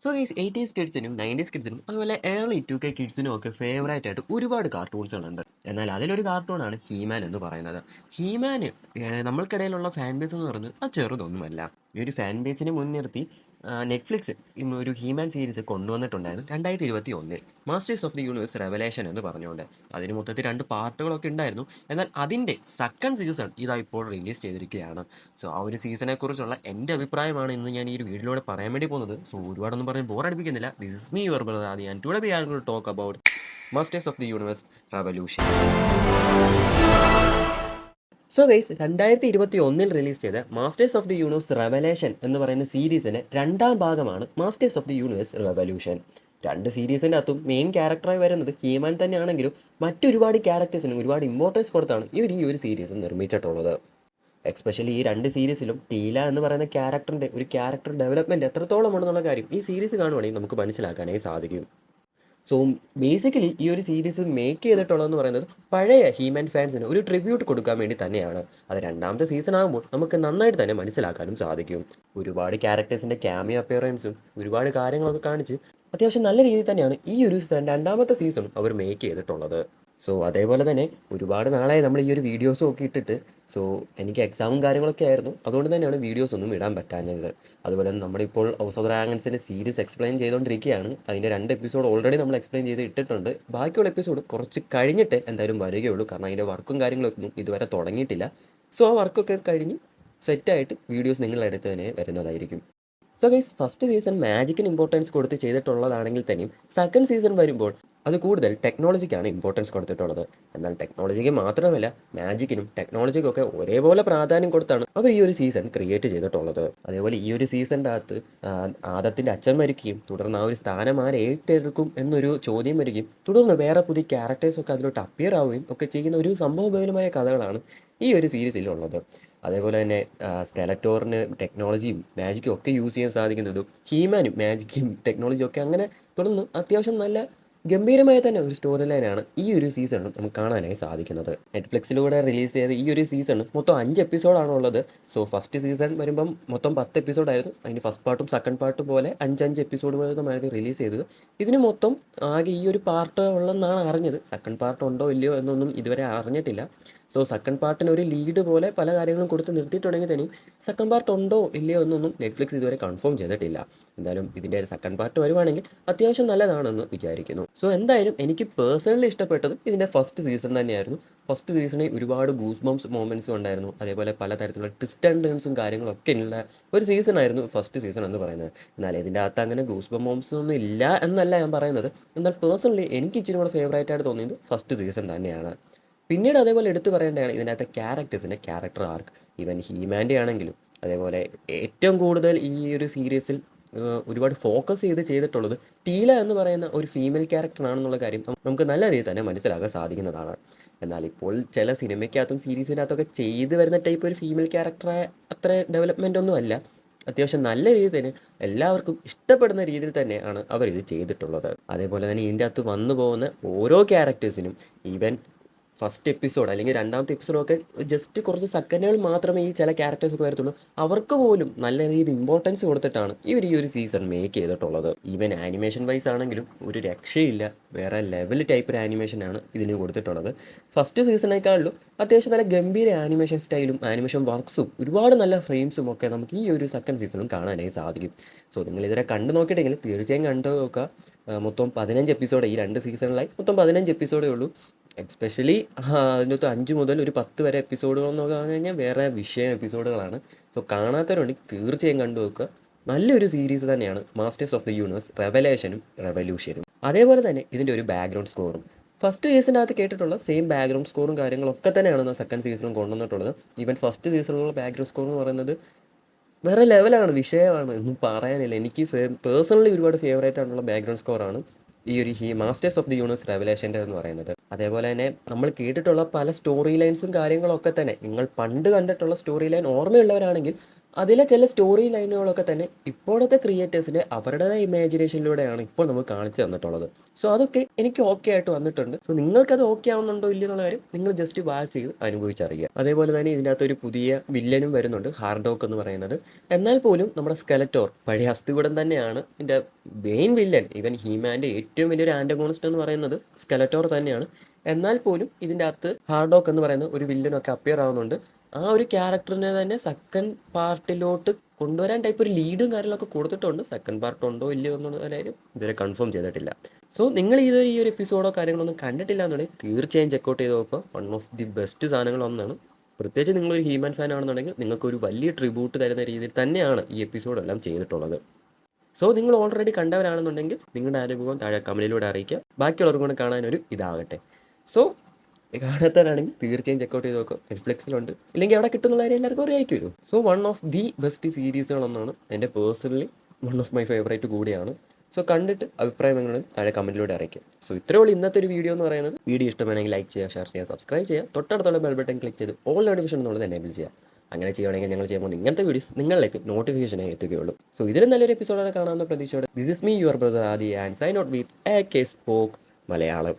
So guys 80s കിഡ്സിനും 90s കിഡ്സിനും അതുപോലെ early 2K കിഡ്സിനും ഒക്കെ favourite ആയിട്ട് ഒരുപാട് കാർട്ടൂൺസുകളുണ്ട്. എന്നാൽ അതിലൊരു കാർട്ടൂണാണ് ഹീമാൻ എന്ന് പറയുന്നത്. ഹീമാന് നമ്മൾക്കിടയിലുള്ള ഫാൻ ബേസ് എന്ന് പറയുന്നത് അത് ചെറുതൊന്നുമല്ല. ഈ ഒരു ഫാൻ ബേസിനെ മുൻനിർത്തി നെറ്റ്ഫ്ലിക്സ് ഒരു ഹീമാൻ സീരീസ് കൊണ്ടുവന്നിട്ടുണ്ടായിരുന്നു 2021 Masters of the Universe Revelation എന്ന് പറഞ്ഞുകൊണ്ട്. അതിന് മൊത്തത്തിൽ 2 പാർട്ടുകളൊക്കെ ഉണ്ടായിരുന്നു. എന്നാൽ അതിൻ്റെ സെക്കൻഡ് സീസൺ ഇതാ ഇപ്പോൾ റിലീസ് ചെയ്തിരിക്കുകയാണ്. സോ ആ ഒരു സീസണെ കുറിച്ചുള്ള എൻ്റെ അഭിപ്രായമാണ് ഇന്ന് ഞാൻ ഈ ഒരു വീഡിയോയിലൂടെ പറയാൻ വേണ്ടി പോകുന്നത്. സോ ഒരുപാടൊന്നും പറഞ്ഞ് ബോറടിപ്പിക്കുന്നില്ല. This is me your brother Adi and today we are going to talk about Masters of the Universe Revolution. So guys 2021 release ചെയ്ത Masters of the Universe Revelation എന്ന് പറയുന്ന സീരീസിൻ്റെ 2ാം ഭാഗമാണ് Masters of the Universe Revolution. 2 സീരീസിൻ്റെ അകത്തും main ക്യാരക്ടറായി വരുന്നത് He-Man തന്നെയാണെങ്കിലും മറ്റൊരുപാട് ക്യാരക്ടേഴ്സിന് ഒരുപാട് ഇമ്പോർട്ടൻസ് കൊടുത്താണ് ഇവർ ഈ ഒരു സീരീസ് നിർമ്മിച്ചിട്ടുള്ളത്. എക്സ്പെഷ്യലി ഈ 2 സീരീസിലും ടീല എന്ന് പറയുന്ന ക്യാരക്ടറിൻ്റെ ഒരു ക്യാരക്ടർ ഡെവലപ്മെൻറ്റ് എത്രത്തോളം ഉണ്ടെന്നുള്ള കാര്യം ഈ സീരീസ് കാണുവാണെങ്കിൽ നമുക്ക് മനസ്സിലാക്കാനായി സാധിക്കും. സോ ബേസിക്കലി ഈ ഒരു സീരീസ് മേക്ക് ചെയ്തിട്ടുള്ളതെന്ന് പറയുന്നത് പഴയ ഹീമാൻ ഫാൻസിന് ഒരു ട്രിബ്യൂട്ട് കൊടുക്കാൻ വേണ്ടി തന്നെയാണ്. അത് 2ാമത്തെ സീസൺ ആകുമ്പോൾ നമുക്ക് നന്നായിട്ട് തന്നെ മനസ്സിലാക്കാനും സാധിക്കും. ഒരുപാട് ക്യാരക്ടേഴ്സിൻ്റെ ക്യാമിയോ അപ്പിയറൻസും ഒരുപാട് കാര്യങ്ങളൊക്കെ കാണിച്ച് അത്യാവശ്യം നല്ല രീതിയിൽ തന്നെയാണ് ഈ ഒരു 2ാമത്തെ സീസണും അവർ മേക്ക് ചെയ്തിട്ടുള്ളത്. സോ അതേപോലെ തന്നെ ഒരുപാട് നാളായി നമ്മൾ ഈ ഒരു വീഡിയോസും ഒക്കെ ഇട്ടിട്ട്. സോ എനിക്ക് എക്സാമും കാര്യങ്ങളൊക്കെ ആയിരുന്നു, അതുകൊണ്ട് തന്നെയാണ് വീഡിയോസ് ഒന്നും ഇടാൻ പറ്റാഞ്ഞത്. അതുപോലെ തന്നെ നമ്മളിപ്പോൾ ഹൗസ് ഓഫ് ഡ്രാഗൺസിൻ്റെ സീരീസ് എക്സ്പ്ലെയിൻ ചെയ്തുകൊണ്ടിരിക്കുകയാണ്. അതിൻ്റെ 2 എപ്പിസോഡ് ഓൾറെഡി നമ്മൾ എക്സ്പ്ലെയിൻ ചെയ്ത് ഇട്ടിട്ടുണ്ട്. ബാക്കിയുള്ള എപ്പിസോഡ് കുറച്ച് കഴിഞ്ഞിട്ട് എന്തായാലും വരികയുള്ളൂ, കാരണം അതിൻ്റെ വർക്കും കാര്യങ്ങളൊന്നും ഇതുവരെ തുടങ്ങിയിട്ടില്ല. സോ ആ വർക്കൊക്കെ കഴിഞ്ഞ് സെറ്റായിട്ട് വീഡിയോസ് നിങ്ങളുടെ അടുത്ത് തന്നെ വരുന്നതായിരിക്കും. സോ ഗൈസ് ഫസ്റ്റ് സീസൺ മാജിക്കിന് ഇമ്പോർട്ടൻസ് കൊടുത്ത് ചെയ്തിട്ടുള്ളതാണെങ്കിൽ തന്നെയും സെക്കൻഡ് സീസൺ വരുമ്പോൾ അത് കൂടുതൽ ടെക്നോളജിക്കാണ് ഇമ്പോർട്ടൻസ് കൊടുത്തിട്ടുള്ളത്. എന്നാൽ ടെക്നോളജിക്ക് മാത്രമല്ല, മാജിക്കിനും ടെക്നോളജിക്കും ഒക്കെ ഒരേപോലെ പ്രാധാന്യം കൊടുത്താണ് അവർ ഈ ഒരു സീസൺ ക്രിയേറ്റ് ചെയ്തിട്ടുള്ളത്. അതേപോലെ ഈ ഒരു സീസണിൻ്റെ അകത്ത് ആദത്തിൻ്റെ അച്ഛൻ മരിക്കുകയും തുടർന്ന് ആ ഒരു സ്ഥാനം ആര് ഏറ്റെടുക്കും എന്നൊരു ചോദ്യം വരികയും തുടർന്ന് വേറെ പുതിയ ക്യാരക്ടേഴ്സൊക്കെ അതിലോട്ട് അപ്പിയർ ആവുകയും ഒക്കെ ചെയ്യുന്ന ഒരു സംഭവബഹുലമായ കഥകളാണ് ഈ ഒരു സീരീസിലുള്ളത്. അതേപോലെ തന്നെ സ്കെലറ്റോറിന് ടെക്നോളജിയും മാജിക്കും ഒക്കെ യൂസ് ചെയ്യാൻ സാധിക്കുന്നതും ഹീമാനും മാജിക്കും ടെക്നോളജിയും ഒക്കെ അങ്ങനെ തുടർന്ന് അത്യാവശ്യം നല്ല ഗംഭീരമായ തന്നെ ഒരു സ്റ്റോറി ലൈനാണ് ഈ ഒരു സീസണിൽ നമുക്ക് കാണാനായി സാധിക്കുന്നത്. നെറ്റ്ഫ്ലിക്സിലൂടെ റിലീസ് ചെയ്ത ഈ ഒരു സീസൺ മൊത്തം 5 എപ്പിസോഡാണ് ഉള്ളത്. സോ ഫസ്റ്റ് സീസൺ വരുമ്പം മൊത്തം 10 എപ്പിസോഡായിരുന്നു. അതിന് ഫസ്റ്റ് പാർട്ടും സെക്കൻഡ് പാർട്ടും പോലെ 5 എപ്പിസോഡ് വീതമായിരുന്നു റിലീസ് ചെയ്തത്. ഇതിന് മൊത്തം ആകെ ഈ ഒരു പാർട്ട് ഉള്ളതെന്നാണ് അറിഞ്ഞത്. സെക്കൻഡ് പാർട്ട് ഉണ്ടോ ഇല്ലയോ എന്നൊന്നും ഇതുവരെ അറിഞ്ഞിട്ടില്ല. സോ സെക്കൻഡ് പാർട്ടിന് ഒരു ലീഡ് പോലെ പല കാര്യങ്ങളും കൊടുത്ത് നിർത്തിയിട്ടുണ്ടെങ്കിൽ തന്നെയും സെക്കൻഡ് പാർട്ട് ഉണ്ടോ ഇല്ലയോ എന്നൊന്നും നെറ്റ്ഫ്ലിക്സ് ഇതുവരെ കൺഫേം ചെയ്തിട്ടില്ല. എന്തായാലും ഇതിൻ്റെ ഒരു സെക്കൻഡ് പാർട്ട് വരുവാണെങ്കിൽ അത്യാവശ്യം നല്ലതാണെന്ന് വിചാരിക്കുന്നു. സോ എന്തായാലും എനിക്ക് പേഴ്സണലി ഇഷ്ടപ്പെട്ടത് ഇതിൻ്റെ ഫസ്റ്റ് സീസൺ തന്നെയായിരുന്നു. ഫസ്റ്റ് സീസണിൽ ഒരുപാട് ഗൂസ് ബംസ് മൊമെൻറ്റ്സും ഉണ്ടായിരുന്നു. അതേപോലെ പലതരത്തിലുള്ള ട്വിസ്റ്റ് ആൻഡ് ടേൺസും കാര്യങ്ങളൊക്കെ ഉള്ള ഒരു സീസണായിരുന്നു ഫസ്റ്റ് സീസൺ എന്ന് പറയുന്നത്. എന്നാൽ ഇതിൻ്റെ അകത്ത് അങ്ങനെ ഗൂസ് ബം മൊമെൻറ്റ്സ് ഒന്നും ഇല്ല എന്നല്ല ഞാൻ പറയുന്നത്. എന്നാൽ പേഴ്സണലി എനിക്ക് ഇച്ചിരി കൂടെ ഫേവറേറ്റ് ആയിട്ട് തോന്നിയത് ഫസ്റ്റ് സീസൺ തന്നെയാണ്. പിന്നീട് അതേപോലെ എടുത്തു പറയേണ്ടതാണ് ഇതിനകത്തെ ക്യാരക്ടേഴ്സിൻ്റെ ക്യാരക്ടർ ആർക്ക്. ഈവൻ ഹീമാൻ്റെ ആണെങ്കിലും അതേപോലെ ഏറ്റവും കൂടുതൽ ഈ ഒരു സീരീസിൽ ഒരുപാട് ഫോക്കസ് ചെയ്തിട്ടുള്ളത് ടീല എന്ന് പറയുന്ന ഒരു ഫീമെയിൽ ക്യാരക്ടറാണെന്നുള്ള കാര്യം നമുക്ക് നല്ല രീതിയിൽ തന്നെ മനസ്സിലാക്കാൻ സാധിക്കുന്നതാണ്. എന്നാൽ ഇപ്പോൾ ചില സിനിമയ്ക്കകത്തും സീരീസിൻ്റെ അകത്തൊക്കെ ചെയ്തു വരുന്ന ടൈപ്പ് ഒരു ഫീമെയിൽ ക്യാരക്ടറെ അത്ര ഡെവലപ്മെൻ്റ് ഒന്നും അല്ല. അത്യാവശ്യം നല്ല രീതിയിൽ തന്നെ എല്ലാവർക്കും ഇഷ്ടപ്പെടുന്ന രീതിയിൽ തന്നെയാണ് അവർ ഇത് ചെയ്തിട്ടുള്ളത്. അതേപോലെ തന്നെ ഇതിൻ്റെ അകത്ത് വന്നു പോകുന്ന ഓരോ ക്യാരക്ടേഴ്സിനും ഈവൻ ഫസ്റ്റ് എപ്പിസോഡ് അല്ലെങ്കിൽ 2ാമത്തെ എപ്പിസോഡൊക്കെ ജസ്റ്റ് കുറച്ച് സെക്കൻഡുകൾ മാത്രമേ ഈ ചില ക്യാരക്ടേഴ്സൊക്കെ വരത്തുള്ളൂ. അവർക്ക് പോലും നല്ല രീതിയിൽ ഇമ്പോർട്ടൻസ് കൊടുത്തിട്ടാണ് ഇവർ ഈ ഒരു സീസൺ മേക്ക് ചെയ്തിട്ടുള്ളത്. ഈവൻ ആനിമേഷൻ വൈസ് ആണെങ്കിലും ഒരു രക്ഷയില്ല, വേറെ ലെവൽ ടൈപ്പ് ഒരു ആനിമേഷനാണ് ഇതിന് കൊടുത്തിട്ടുള്ളത്. ഫസ്റ്റ് സീസണേക്കാളും അത്യാവശ്യം നല്ല ഗംഭീര ആനിമേഷൻ സ്റ്റൈലും ആനിമേഷൻ വർക്ക്സും ഒരുപാട് നല്ല ഫ്രെയിംസും ഒക്കെ നമുക്ക് ഈ ഒരു സെക്കൻഡ് സീസണും കാണാനായി സാധിക്കും. സോ നിങ്ങൾ ഇതിനെ കണ്ടു നോക്കിയിട്ടെങ്കിൽ തീർച്ചയായും കണ്ടു നോക്കുക. മൊത്തം 15 എപ്പിസോഡ് ഈ 2 സീസണിലായി മൊത്തം 15 എപ്പിസോഡേ ഉള്ളൂ. എക്സ്പെഷ്യലി അതിനകത്ത് 5 മുതൽ ഒരു 10 വരെ എപ്പിസോഡുകൾ എന്ന് പറഞ്ഞു കഴിഞ്ഞാൽ വേറെ വിഷയം എപ്പിസോഡുകളാണ്. സോ കാണാത്തവരുണ്ടെങ്കിൽ തീർച്ചയായും കണ്ടു നോക്കുക. നല്ലൊരു സീരീസ് തന്നെയാണ് മാസ്റ്റേഴ്സ് ഓഫ് ദി യൂണിവേഴ്സ് റെവലേഷനും റെവല്യൂഷനും. അതേപോലെ തന്നെ ഇതിൻ്റെ ഒരു ബാക്ക്ഗ്രൗണ്ട് സ്കോറും ഫസ്റ്റ് സീസണിനകത്ത് കേട്ടിട്ടുള്ള സെയിം ബാക്ക്ഗ്രൗണ്ട് സ്കോറും കാര്യങ്ങളൊക്കെ തന്നെയാണ് സെക്കൻഡ് സീസണിലും കൊണ്ടുവന്നിട്ടുള്ളത്. ഈവൻ ഫസ്റ്റ് സീസണിലുള്ള ബാക്ക്ഗ്രൗണ്ട് സ്കോർ എന്ന് പറയുന്നത് വേറെ ലെവലാണ്, വിഷയമാണ്, ഒന്നും പറയാനില്ല. എനിക്ക് പേഴ്സണലി ഒരുപാട് ഫേവറേറ്റ് ആയിട്ടുള്ള ബാക്ക്ഗ്രൗണ്ട് സ്കോറാണ് ഈ ഒരു മാസ്റ്റേഴ്സ് ഓഫ് ദി യൂണിവേഴ്സ് റെവലേഷൻ്റെ എന്ന് പറയുന്നത്. അതേപോലെ തന്നെ നമ്മൾ കേട്ടിട്ടുള്ള പല സ്റ്റോറി ലൈൻസും കാര്യങ്ങളൊക്കെ തന്നെ നിങ്ങൾ പണ്ട് കണ്ടിട്ടുള്ള സ്റ്റോറി ലൈൻ ഓർമ്മയുള്ളവരാണെങ്കിൽ അതിലെ ചില സ്റ്റോറി ലൈനുകളൊക്കെ തന്നെ ഇപ്പോഴത്തെ ക്രിയേറ്റേഴ്സിൻ്റെ അവരുടേതായ ഇമാജിനേഷനിലൂടെയാണ് ഇപ്പോൾ നമുക്ക് കാണിച്ചു തന്നിട്ടുള്ളത്. സോ അതൊക്കെ എനിക്ക് ഓക്കെ ആയിട്ട് വന്നിട്ടുണ്ട്. സോ നിങ്ങൾക്കത് ഓക്കെ ആവുന്നുണ്ടോ ഇല്ലയോ എന്നുള്ള കാര്യം നിങ്ങൾ ജസ്റ്റ് വാച്ച് ചെയ്ത് അനുഭവിച്ചറിയുക. അതേപോലെ തന്നെ ഇതിൻ്റെ അകത്തൊരു പുതിയ വില്ലനും വരുന്നുണ്ട്, ഹാർഡോക്ക് എന്ന് പറയുന്നത്. എന്നാൽ പോലും നമ്മുടെ സ്കെലറ്റോർ പഴയ അസ്ഥികൂടം തന്നെയാണ് ഇതിൻ്റെ മെയിൻ വില്ലൻ. ഈവൻ ഹീമാൻ്റെ ഏറ്റവും വലിയൊരു ആൻറ്റഗോണിസ്റ്റ് എന്ന് പറയുന്നത് സ്കെലറ്റോർ തന്നെയാണ്. എന്നാൽ പോലും ഇതിൻ്റെ അകത്ത് ഹാർഡോക്ക് എന്ന് പറയുന്ന ഒരു വില്ലനൊക്കെ അപ്പിയർ ആവുന്നുണ്ട്. ആ ഒരു ക്യാരക്ടറിനെ തന്നെ സെക്കൻഡ് പാർട്ടിലോട്ട് കൊണ്ടുവരാൻ ടൈപ്പ് ഒരു ലീഡും കാര്യങ്ങളൊക്കെ കൊടുത്തിട്ടുണ്ട്. സെക്കൻഡ് പാർട്ട് ഉണ്ടോ ഇല്ലയോ എന്നുള്ള കാര്യം ഇതുവരെ കൺഫേം ചെയ്തിട്ടില്ല. സോ നിങ്ങൾ ഇതൊരു ഈ ഒരു എപ്പിസോഡോ കാര്യങ്ങളൊന്നും കണ്ടിട്ടില്ല എന്നുണ്ടെങ്കിൽ തീർച്ചയായും ചെക്കൗട്ട് ചെയ്ത് നോക്കുക. വൺ ഓഫ് ദി ബെസ്റ്റ് സാധനങ്ങളൊന്നാണ്. പ്രത്യേകിച്ച് നിങ്ങളൊരു ഹീമാൻ ഫാൻ ആണെന്നുണ്ടെങ്കിൽ നിങ്ങൾക്കൊരു വലിയ ട്രിബ്യൂട്ട് തരുന്ന രീതിയിൽ തന്നെയാണ് ഈ എപ്പിസോഡെല്ലാം ചെയ്തിട്ടുള്ളത്. സോ നിങ്ങൾ ഓൾറെഡി കണ്ടവരാണെന്നുണ്ടെങ്കിൽ നിങ്ങളുടെ അനുഭവം താഴെ കമൻറ്റിലൂടെ അറിയിക്കുക. ബാക്കിയുള്ളവർക്കും കൂടെ കാണാനൊരു ഇതാകട്ടെ. സോ കാണാത്തവരാണെങ്കിൽ തീർച്ചയായും ചെക്കൗട്ട് ചെയ്ത് നോക്കുക. നെറ്റ്ഫ്ലിക്സിലുണ്ട്, ഇല്ലെങ്കിൽ എവിടെ കിട്ടുന്നുള്ള കാര്യം എല്ലാവർക്കും അറിയായിരിക്കുമല്ലോ. So one of the best സീരീസുകളൊന്നാണ്. എൻ്റെ personally one of my favourite കൂടിയാണ്. സോ കണ്ടിട്ട് അഭിപ്രായം എങ്ങനെ താഴെ കമൻറ്റിലൂടെ അറിയിക്കും. സോ ഇത്രയേ ഉള്ളൂ ഇന്നത്തെ ഒരു വീഡിയോ എന്ന് പറയുന്നത്. വീഡിയോ ഇഷ്ടമാണെങ്കിൽ ലൈക്ക് ചെയ്യുക, ഷെയർ ചെയ്യുക, സബ്സ്ക്രൈബ് ചെയ്യുക, തൊട്ടടുത്തുള്ള ബെൽ ബട്ടൺ ക്ലിക്ക് ചെയ്ത് ഓൾ നോട്ടിഫിക്കേഷൻ എന്നുള്ളത് എനേബിൾ ചെയ്യുക. അങ്ങനെ ചെയ്യുകയാണെങ്കിൽ ഞങ്ങൾ ചെയ്യുമ്പോൾ ഇങ്ങനത്തെ വീഡിയോസ് നിങ്ങളിലേക്ക് നോട്ടിഫിക്കേഷനായി എത്തുകയുള്ളൂ. സോ ഇതിലും നല്ലൊരു എപ്പിസോഡാണ് കാണാവുന്ന പ്രതീക്ഷയോടെ this is me your brother Adi and sign out with A K spoke Malayalam.